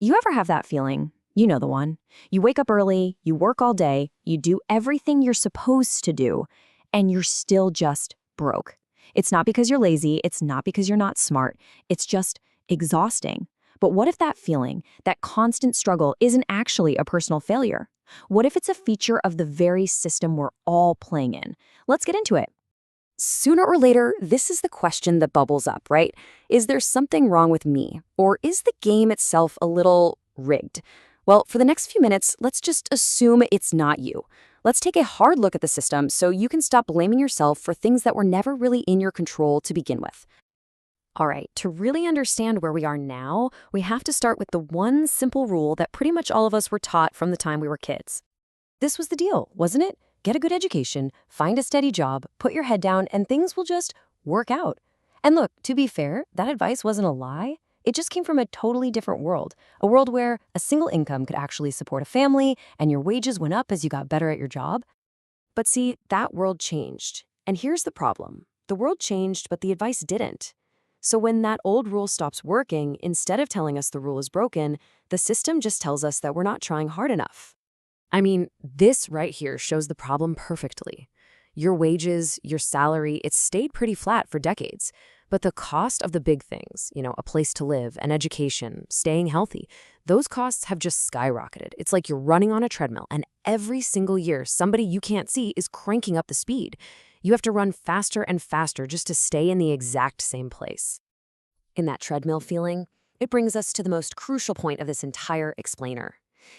You ever have that feeling? You know the one. You wake up early, you work all day, you do everything you're supposed to do, and you're still just broke. It's not because you're lazy, it's not because you're not smart, it's just exhausting. But what if that feeling, that constant struggle, isn't actually a personal failure? What if it's a feature of the very system we're all playing in? Let's get into it. Sooner or later, this is the question that bubbles up, right? Is there something wrong with me? Or is the game itself a little rigged? Well, for the next few minutes, let's just assume it's not you. Let's take a hard look at the system so you can stop blaming yourself for things that were never really in your control to begin with. All right, to really understand where we are now, we have to start with the one simple rule that pretty much all of us were taught from the time we were kids. This was the deal, wasn't it? Get a good education, find a steady job, put your head down, and things will just work out. And look, to be fair, that advice wasn't a lie. It just came from a totally different world, a world where a single income could actually support a family and your wages went up as you got better at your job. But see, that world changed. And here's the problem. The world changed, but the advice didn't. So when that old rule stops working, instead of telling us the rule is broken, the system just tells us that we're not trying hard enough. I mean, this right here shows the problem perfectly. Your wages, your salary, it's stayed pretty flat for decades. But the cost of the big things, a place to live, an education, staying healthy, those costs have just skyrocketed. It's like you're running on a treadmill, and every single year, somebody you can't see is cranking up the speed. You have to run faster and faster just to stay in the exact same place. In that treadmill feeling, it brings us to the most crucial point of this entire explainer.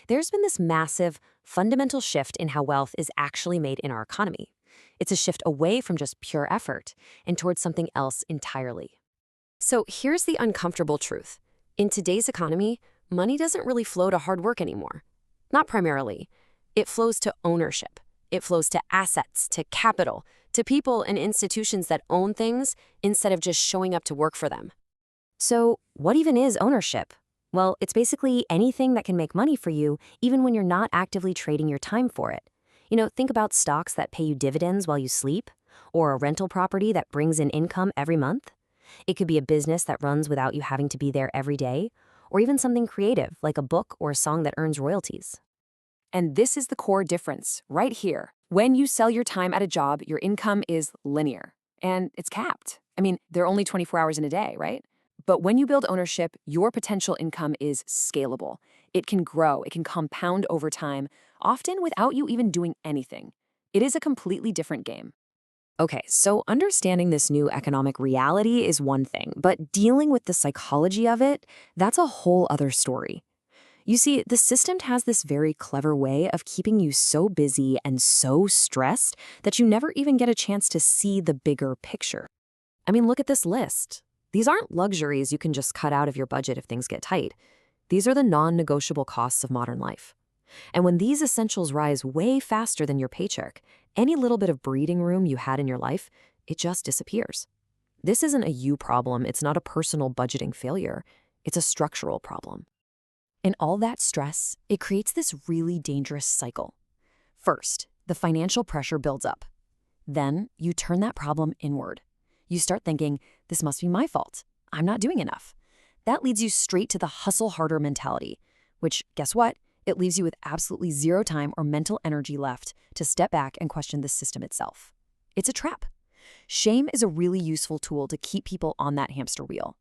There's been this massive, fundamental shift in how wealth is actually made in our economy. It's a shift away from just pure effort and towards something else entirely. So here's the uncomfortable truth. In today's economy, money doesn't really flow to hard work anymore. Not primarily. It flows to ownership. It flows to assets, to capital, to people and institutions that own things instead of just showing up to work for them. So what even is ownership? Well, it's basically anything that can make money for you even when you're not actively trading your time for it. Think about stocks that pay you dividends while you sleep, or a rental property that brings in income every month. It could be a business that runs without you having to be there every day, or even something creative like a book or a song that earns royalties. And this is the core difference, right here. When you sell your time at a job, your income is linear, and it's capped. There are only 24 hours in a day, right? But when you build ownership, your potential income is scalable. It can grow, it can compound over time, often without you even doing anything. It is a completely different game. Okay, so understanding this new economic reality is one thing, but dealing with the psychology of it, that's a whole other story. You see, the system has this very clever way of keeping you so busy and so stressed that you never even get a chance to see the bigger picture. Look at this list. These aren't luxuries you can just cut out of your budget if things get tight. These are the non-negotiable costs of modern life. And when these essentials rise way faster than your paycheck, any little bit of breathing room you had in your life, it just disappears. This isn't a you problem. It's not a personal budgeting failure. It's a structural problem. And all that stress, it creates this really dangerous cycle. First, the financial pressure builds up. Then you turn that problem inward. You start thinking, this must be my fault. I'm not doing enough. That leads you straight to the hustle harder mentality, which, guess what? It leaves you with absolutely zero time or mental energy left to step back and question the system itself. It's a trap. Shame is a really useful tool to keep people on that hamster wheel.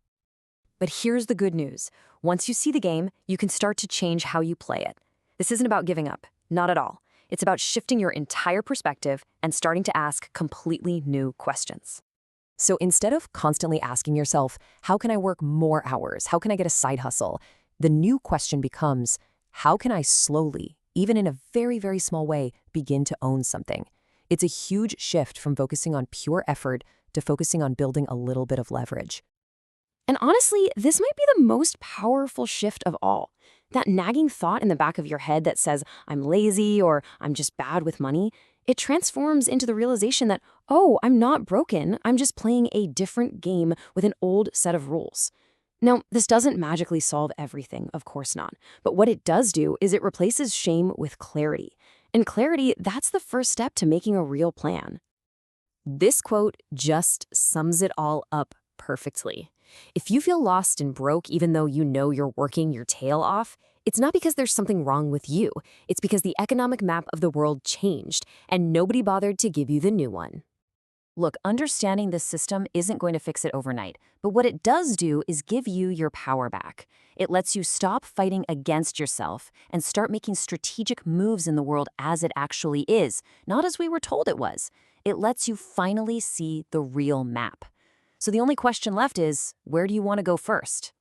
But here's the good news. Once you see the game, you can start to change how you play it. This isn't about giving up. Not at all. It's about shifting your entire perspective and starting to ask completely new questions. So instead of constantly asking yourself, how can I work more hours? How can I get a side hustle? The new question becomes, how can I slowly, even in a very, very small way, begin to own something? It's a huge shift from focusing on pure effort to focusing on building a little bit of leverage. And honestly, this might be the most powerful shift of all. That nagging thought in the back of your head that says, I'm lazy or I'm just bad with money, it transforms into the realization that, oh, I'm not broken, I'm just playing a different game with an old set of rules. Now, this doesn't magically solve everything, of course not. But what it does do is it replaces shame with clarity. And clarity, that's the first step to making a real plan. This quote just sums it all up perfectly. If you feel lost and broke even though you know you're working your tail off, it's not because there's something wrong with you. It's because the economic map of the world changed and nobody bothered to give you the new one. Look, understanding this system isn't going to fix it overnight, but what it does do is give you your power back. It lets you stop fighting against yourself and start making strategic moves in the world as it actually is, not as we were told it was. It lets you finally see the real map. So the only question left is, where do you want to go first?